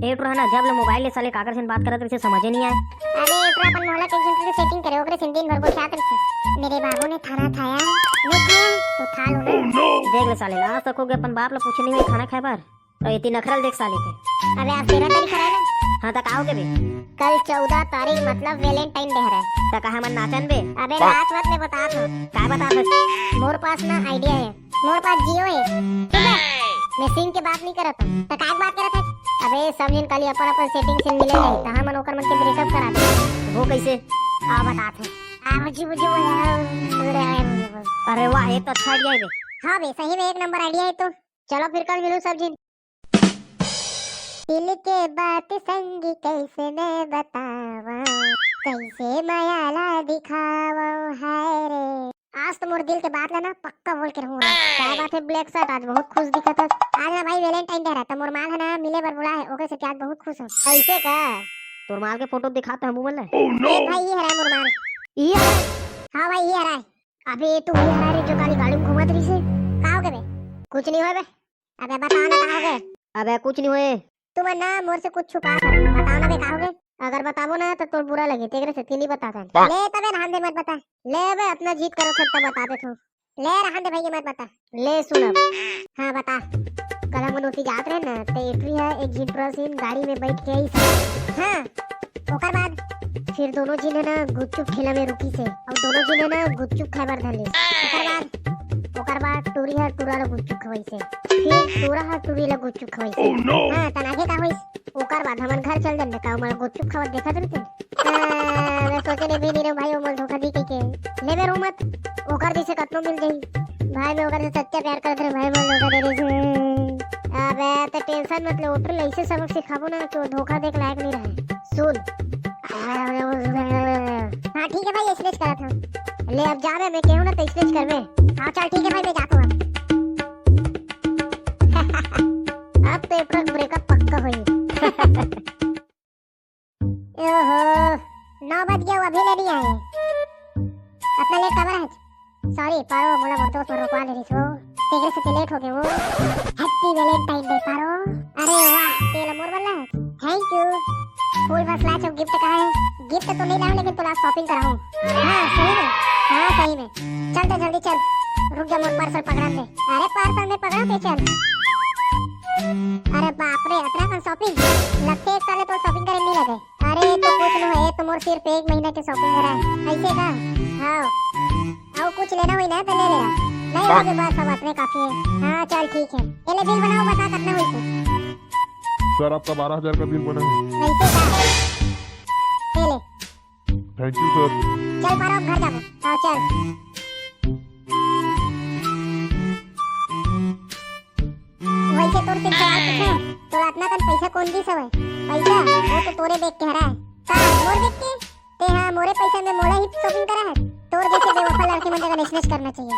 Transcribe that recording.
ए रहना जब ले मोबाइल ले साले काकर से बात करत रहे समझे नहीं आए। अरे एकरा अपन मोहल्ला के जन से सेटिंग करे ओकरे सिंदीन भर बोल चाहत रहे। मेरे बाबू ने खाना खाया नहीं खाया तो खा लो ना। देख ले साले ला सकोगे अपन बाप ला पूछे नहीं खाना खाए बार और इतनी नखरल देख साले के। अबे आज 13 तारीख है ना। हां तक आओगे बे कल 14 तारीख मतलब वैलेंटाइन डे है। तक कहा मन नाचन बे। अबे नाच मत मैं बता दो काय बता दो मोर पास ना आइडिया है। मोर पास जियो है ठीक है। मैं सिम के बात नहीं करत हूं त काय बात करत है। अबे सब जन काली अपन अपन सेटिंग से मिले नहीं त हमन ओकर मन के ब्रेकअप करा दे। वो कैसे आ बताते आ मुझे अरे वाह ये तो अच्छा आइडिया है बे। हां बे सही में एक नंबर आइडिया है। तो चलो फिर कल मिलूं सब जन। दिल के बात संग कैसे मैं बतावा कैसे मायाला दिखावा है रे। आज तो मोर दिल के बात लेना पक्का बोल के रहूंगा। क्या बात है ब्लैक शर्ट आज बहुत खुश दिखत है। आज ना भाई वैलेंटाइन डे रहता मोर माल है ना मिले बर बुला है ओके से आज बहुत खुश हूं। ऐसे का तोर माल के फोटो दिखाता हम बोल भाई ये है मोर माल ये हां भाई ये है। अबे तू ये है रे जो काली गाड़ी में घुमात रही से का हो गए बे। कुछ नहीं होए बे। अबे बता ना का हो गए। अबे कुछ नहीं हुए तुम ना मोर से कुछ छुपा कर बताओ ना बे का हो गए। अगर बताबो ना तो तोर बुरा लगे तेरे से नहीं बताता ले तबे रहन दे मत बता ले बे अपना जीत करो सकता बता दे तू ले रहन दे भाई मत बता ले सुन अब। हां बता कल हम नोटी जात रहे ना तो एंट्री है एक जीत प्रोसिन गाड़ी में बैठ के आई। हां ओकर बाद फिर दोनों जी ने ना गुपचुप ठेला में रुकी से और दोनों जी ने ना गुपचुप खाबर धर ली। ओकर बाद टूरी है टूरा ला गुपचुप खवई से फिर टूरा है टूरी ला गुपचुप खवई से। हां तनाके का होई ओकर बाद हमन घर चल जन का हमन गुपचुप खावत देखत रही। मैं सोचे ने भी नहीं रे भाई मोल धोखा दी के ले बे मत ओकर दिसे कतनो मिल जाई भाई मैं ओकर से सच्चा प्यार करत रे भाई मोल धोखा दे रे। अबे तो टेंशन मत ले ओटर ऐसे सबक सिखाबो ना कि धोखा देख लायक नहीं रहे। सुन हां ठीक है भाई स्ट्रेच करा था ले अब जा मैं कहूं ना तो स्ट्रेच कर में। हां चल ठीक है भाई मैं जाता हूं अब तो एक ब्रेकअप पक्का होई। ओहो 9 बज गया अभी ले नहीं आए अपना लेट कबर है। सॉरी पारो मोला मोर दोस्त रोकवा ले रही सो तेरे से लेट हो गए वो। हैप्पी वैलेंटाइन डे पारो। अरे वाह तेरा मोर वाला thank you full first class of gift कहां है। गिफ्ट तो नहीं लाऊं लेकिन तुला शॉपिंग कराऊं। हां सही में हां सही में चल तो जल्दी चल रुक जा मोर पार्सल पकड़ा दे। अरे पार्सल में पकड़ा पे चल। अरे बाप रे इतना का शॉपिंग लगते एक साल तो शॉपिंग करे नहीं लगे। अरे तो कुछ न है तो मोर सिर्फ 1 महीना के शॉपिंग करा है ऐसे का। हां और कुछ लेना होई ना तो ले लेना नहीं होगे बस सब अपने काफी है। हां चल ठीक है ये ले बिल बनाओ बता कितना हुई तो। सर आपका 12,000 का बिल बना है। ऐसे का ले थैंक यू सर। चल मारो घर जाओ। हां चल वैसे तोर से सवाल पूछे तो इतना कन पैसा कौन दी सवै पैसा वो तो तोरे देख के हरा है का मोर देख के ते। हां मोरे पैसा में मोला ही शॉपिंग करा है तोर जैसे बेवफा लड़की मन जगह नेशनस करना चाहिए।